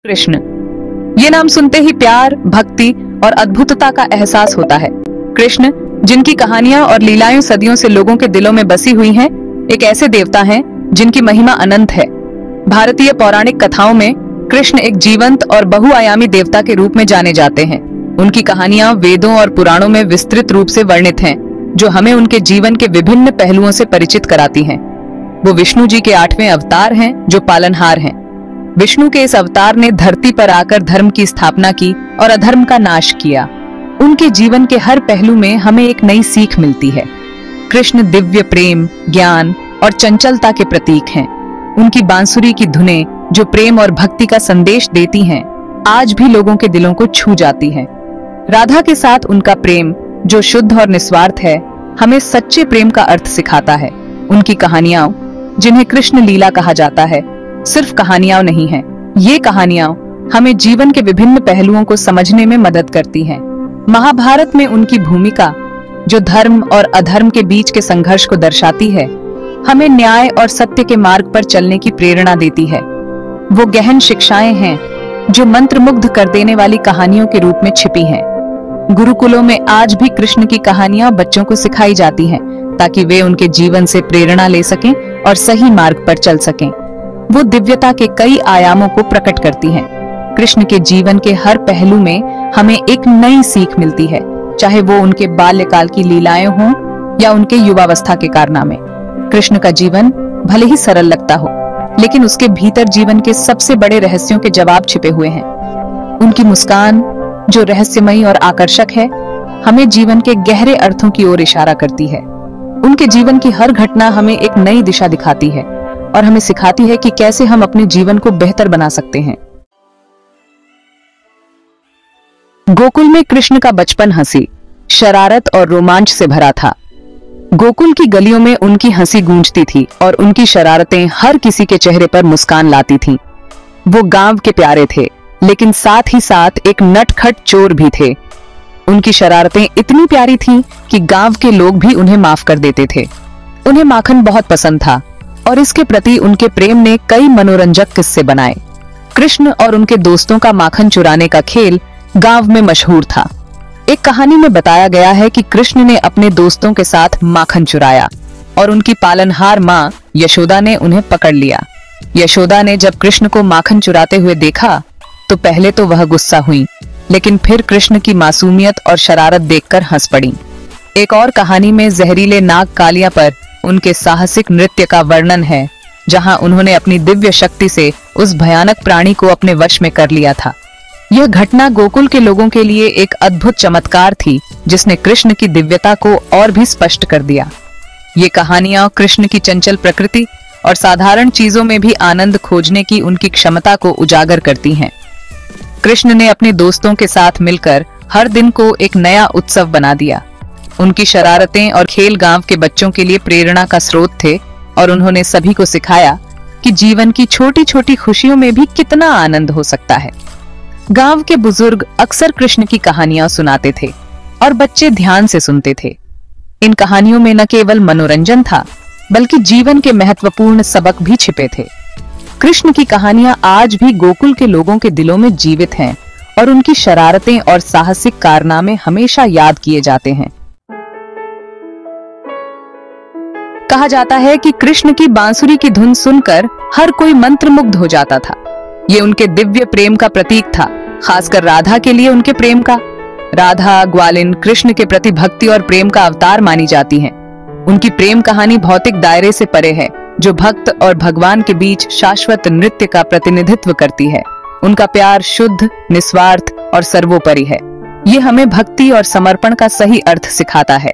कृष्ण, ये नाम सुनते ही प्यार, भक्ति और अद्भुतता का एहसास होता है। कृष्ण, जिनकी कहानियां और लीलाएं सदियों से लोगों के दिलों में बसी हुई हैं, एक ऐसे देवता हैं जिनकी महिमा अनंत है। भारतीय पौराणिक कथाओं में कृष्ण एक जीवंत और बहुआयामी देवता के रूप में जाने जाते हैं। उनकी कहानियां वेदों और पुराणों में विस्तृत रूप से वर्णित हैं, जो हमें उनके जीवन के विभिन्न पहलुओं से परिचित कराती हैं। वो विष्णु जी के 8वें अवतार हैं, जो पालनहार हैं। विष्णु के इस अवतार ने धरती पर आकर धर्म की स्थापना की और अधर्म का नाश किया। उनके जीवन के हर पहलू में हमें एक नई सीख मिलती है। कृष्ण दिव्य प्रेम, ज्ञान और चंचलता के प्रतीक हैं। उनकी बांसुरी की धुनें, जो प्रेम और भक्ति का संदेश देती हैं, आज भी लोगों के दिलों को छू जाती हैं। राधा के साथ उनका प्रेम, जो शुद्ध और निस्वार्थ है, हमें सच्चे प्रेम का अर्थ सिखाता है। उनकी कहानियां, जिन्हें कृष्ण लीला कहा जाता है, सिर्फ कहानियां नहीं हैं। ये कहानियां हमें जीवन के विभिन्न पहलुओं को समझने में मदद करती हैं। महाभारत में उनकी भूमिका, जो धर्म और अधर्म के बीच के संघर्ष को दर्शाती है, हमें न्याय और सत्य के मार्ग पर चलने की प्रेरणा देती है। वो गहन शिक्षाएं हैं जो मंत्रमुग्ध कर देने वाली कहानियों के रूप में छिपी हैं। गुरुकुलों में आज भी कृष्ण की कहानियां बच्चों को सिखाई जाती हैं, ताकि वे उनके जीवन से प्रेरणा ले सकें और सही मार्ग पर चल सकें। वो दिव्यता के कई आयामों को प्रकट करती हैं। कृष्ण के जीवन के हर पहलू में हमें एक नई सीख मिलती है, चाहे वो उनके बाल्यकाल की लीलाएं हों या उनके युवावस्था के कारनामे। कृष्ण का जीवन भले ही सरल लगता हो, लेकिन उसके भीतर जीवन के सबसे बड़े रहस्यों के जवाब छिपे हुए हैं। उनकी मुस्कान, जो रहस्यमयी और आकर्षक है, हमें जीवन के गहरे अर्थों की ओर इशारा करती है। उनके जीवन की हर घटना हमें एक नई दिशा दिखाती है और हमें सिखाती है कि कैसे हम अपने जीवन को बेहतर बना सकते हैं। गोकुल में कृष्ण का बचपन हंसी, शरारत और रोमांच से भरा था। गोकुल की गलियों में उनकी हंसी गूंजती थी और उनकी शरारतें हर किसी के चेहरे पर मुस्कान लाती थीं। वो गांव के प्यारे थे, लेकिन साथ ही साथ एक नटखट चोर भी थे। उनकी शरारतें इतनी प्यारी थीं कि गांव के लोग भी उन्हें माफ कर देते थे। उन्हें माखन बहुत पसंद था और इसके प्रति उनके प्रेम ने कई मनोरंजक किस्से बनाए। कृष्ण और उनके दोस्तों का माखन चुराने का खेल गांव में मशहूर था। एक कहानी में बताया गया है कि कृष्ण ने अपने दोस्तों के साथ माखन चुराया और उनकी पालनहार माँ यशोदा ने उन्हें पकड़ लिया। यशोदा ने जब कृष्ण को माखन चुराते हुए देखा तो पहले तो वह गुस्सा हुई, लेकिन फिर कृष्ण की मासूमियत और शरारत देखकर हंस पड़ी। एक और कहानी में जहरीले नाग कालिया पर उनके साहसिक नृत्य का वर्णन है, जहां उन्होंने अपनी दिव्य शक्ति से उस भयानक प्राणी को अपने वश में कर लिया था। यह घटना गोकुल के लोगों के लिए एक अद्भुत चमत्कार थी, जिसने कृष्ण की दिव्यता को और भी स्पष्ट कर दिया। ये कहानियां कृष्ण की चंचल प्रकृति और साधारण चीजों में भी आनंद खोजने की उनकी क्षमता को उजागर करती हैं। कृष्ण ने अपने दोस्तों के साथ मिलकर हर दिन को एक नया उत्सव बना दिया। उनकी शरारतें और खेल गांव के बच्चों के लिए प्रेरणा का स्रोत थे और उन्होंने सभी को सिखाया कि जीवन की छोटी छोटी खुशियों में भी कितना आनंद हो सकता है। गांव के बुजुर्ग अक्सर कृष्ण की कहानियां सुनाते थे और बच्चे ध्यान से सुनते थे। इन कहानियों में न केवल मनोरंजन था, बल्कि जीवन के महत्वपूर्ण सबक भी छिपे थे। कृष्ण की कहानियां आज भी गोकुल के लोगों के दिलों में जीवित हैं और उनकी शरारतें और साहसिक कारनामे हमेशा याद किए जाते हैं। कहा जाता है कि कृष्ण की बांसुरी की धुन सुनकर हर कोई मंत्रमुग्ध हो जाता था। ये उनके दिव्य प्रेम का प्रतीक था, खासकर राधा के लिए उनके प्रेम का। राधा ग्वालिन कृष्ण के प्रति भक्ति और प्रेम का अवतार मानी जाती हैं। उनकी प्रेम कहानी भौतिक दायरे से परे है, जो भक्त और भगवान के बीच शाश्वत नृत्य का प्रतिनिधित्व करती है। उनका प्यार शुद्ध, निस्वार्थ और सर्वोपरि है। ये हमें भक्ति और समर्पण का सही अर्थ सिखाता है।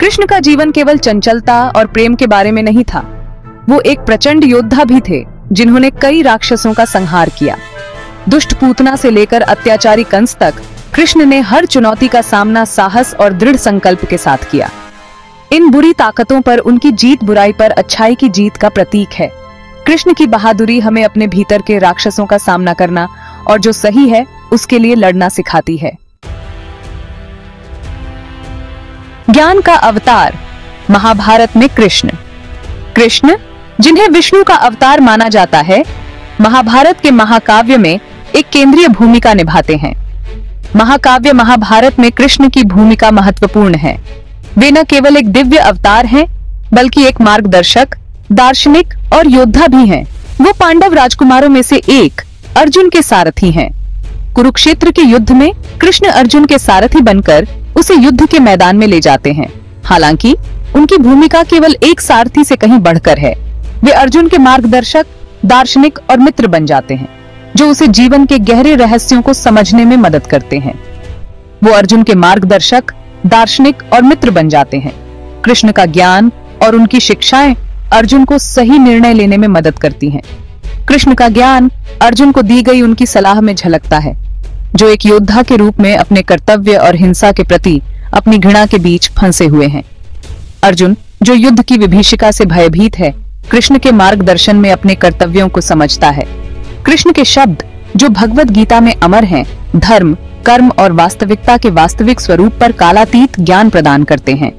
कृष्ण का जीवन केवल चंचलता और प्रेम के बारे में नहीं था। वो एक प्रचंड योद्धा भी थे, जिन्होंने कई राक्षसों का संहार किया। दुष्ट पूतना से लेकर अत्याचारी कंस तक कृष्ण ने हर चुनौती का सामना साहस और दृढ़ संकल्प के साथ किया। इन बुरी ताकतों पर उनकी जीत बुराई पर अच्छाई की जीत का प्रतीक है। कृष्ण की बहादुरी हमें अपने भीतर के राक्षसों का सामना करना और जो सही है उसके लिए लड़ना सिखाती है। ज्ञान का अवतार महाभारत में कृष्ण जिन्हें विष्णु का अवतार माना जाता है, महाभारत के महाकाव्य में एक केंद्रीय भूमिका निभाते हैं। महाकाव्य महाभारत में कृष्ण की भूमिका महत्वपूर्ण है। वे न केवल एक दिव्य अवतार हैं, बल्कि एक मार्गदर्शक, दार्शनिक और योद्धा भी हैं। वो पांडव राजकुमारों में से एक अर्जुन के सारथी हैं। कुरुक्षेत्र के युद्ध में कृष्ण अर्जुन के सारथी बनकर उसे युद्ध के मैदान में ले जाते हैं। हालांकि उनकी भूमिका केवल एक सारथी से कहीं बढ़कर है। वे अर्जुन के मार्गदर्शक, दार्शनिक और मित्र बन जाते हैं, जो उसे जीवन के गहरे रहस्यों को समझने में मदद करते हैं। वो अर्जुन के मार्गदर्शक, दार्शनिक और मित्र बन जाते हैं। कृष्ण का ज्ञान और उनकी शिक्षाएं अर्जुन को सही निर्णय लेने में मदद करती हैं। कृष्ण का ज्ञान अर्जुन को दी गई उनकी सलाह में झलकता है, जो एक योद्धा के रूप में अपने कर्तव्य और हिंसा के प्रति अपनी घृणा के बीच फंसे हुए हैं। अर्जुन, जो युद्ध की विभीषिका से भयभीत है, कृष्ण के मार्गदर्शन में अपने कर्तव्यों को समझता है। कृष्ण के शब्द, जो भगवत गीता में अमर हैं, धर्म, कर्म और वास्तविकता के वास्तविक स्वरूप पर कालातीत ज्ञान प्रदान करते हैं।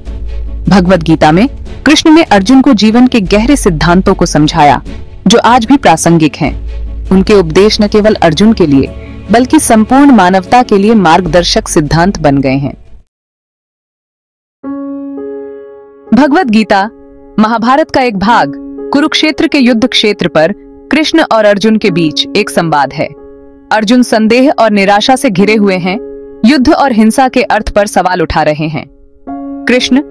भगवत गीता में कृष्ण ने अर्जुन को जीवन के गहरे सिद्धांतों को समझाया, जो आज भी प्रासंगिक हैं। उनके उपदेश न केवल अर्जुन के लिए, बल्कि संपूर्ण मानवता के लिए मार्गदर्शक सिद्धांत बन गए हैं। भगवत गीता महाभारत का एक भाग कुरुक्षेत्र के युद्ध क्षेत्र पर कृष्ण और अर्जुन के बीच एक संवाद है। अर्जुन संदेह और निराशा से घिरे हुए हैं, युद्ध और हिंसा के अर्थ पर सवाल उठा रहे हैं। कृष्ण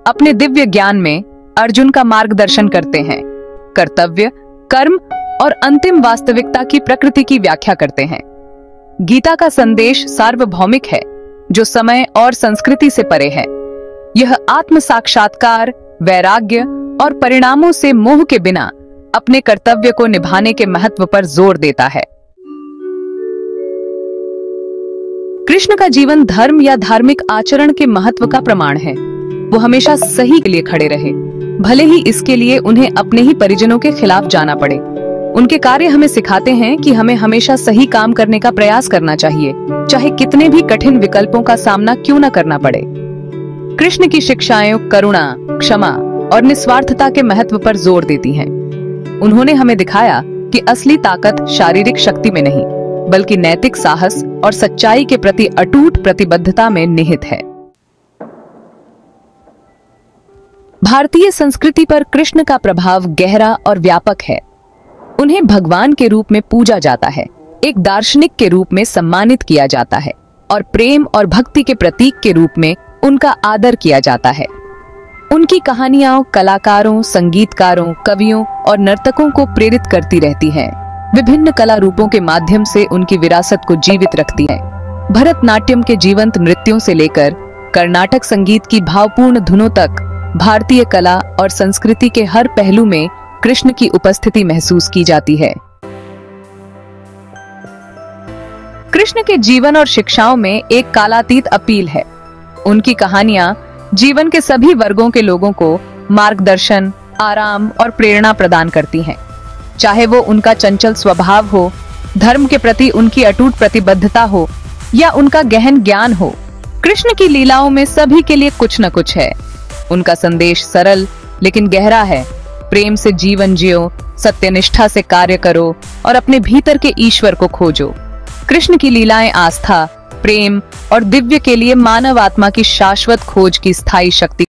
अपने दिव्य ज्ञान में अर्जुन का मार्गदर्शन करते हैं, कर्तव्य, कर्म और अंतिम वास्तविकता की प्रकृति की व्याख्या करते हैं। गीता का संदेश सार्वभौमिक है, जो समय और संस्कृति से परे है। यह आत्म साक्षात्कार, वैराग्य और परिणामों से मोह के बिना अपने कर्तव्य को निभाने के महत्व पर जोर देता है। कृष्ण का जीवन धर्म या धार्मिक आचरण के महत्व का प्रमाण है। वो हमेशा सही के लिए खड़े रहे, भले ही इसके लिए उन्हें अपने ही परिजनों के खिलाफ जाना पड़े। उनके कार्य हमें सिखाते हैं कि हमें हमेशा सही काम करने का प्रयास करना चाहिए, चाहे कितने भी कठिन विकल्पों का सामना क्यों न करना पड़े। कृष्ण की शिक्षाएं करुणा, क्षमा और निस्वार्थता के महत्व पर जोर देती हैं। उन्होंने हमें दिखाया कि असली ताकत शारीरिक शक्ति में नहीं, बल्कि नैतिक साहस और सच्चाई के प्रति अटूट प्रतिबद्धता में निहित है। भारतीय संस्कृति पर कृष्ण का प्रभाव गहरा और व्यापक है। उन्हें भगवान के रूप में पूजा जाता है, एक दार्शनिक के रूप में सम्मानित किया जाता है और प्रेम और भक्ति के प्रतीक के रूप में उनका आदर किया जाता है। उनकी कहानियां कलाकारों, संगीतकारों, कवियों और नर्तकों को प्रेरित करती रहती हैं। विभिन्न कला रूपों के माध्यम से उनकी विरासत को जीवित रखती हैं। भरतनाट्यम के जीवंत नृत्यों से लेकर कर्नाटक संगीत की भावपूर्ण धुनों तक भारतीय कला और संस्कृति के हर पहलू में कृष्ण की उपस्थिति महसूस की जाती है। कृष्ण के जीवन और शिक्षाओं में एक कालातीत अपील है। उनकी कहानियां जीवन के सभी वर्गों के लोगों को मार्गदर्शन, आराम और प्रेरणा प्रदान करती हैं। चाहे वो उनका चंचल स्वभाव हो, धर्म के प्रति उनकी अटूट प्रतिबद्धता हो या उनका गहन ज्ञान हो, कृष्ण की लीलाओं में सभी के लिए कुछ न कुछ है। उनका संदेश सरल लेकिन गहरा है। प्रेम से जीवन जियो, सत्यनिष्ठा से कार्य करो और अपने भीतर के ईश्वर को खोजो। कृष्ण की लीलाएं आस्था, प्रेम और दिव्य के लिए मानव आत्मा की शाश्वत खोज की स्थायी शक्ति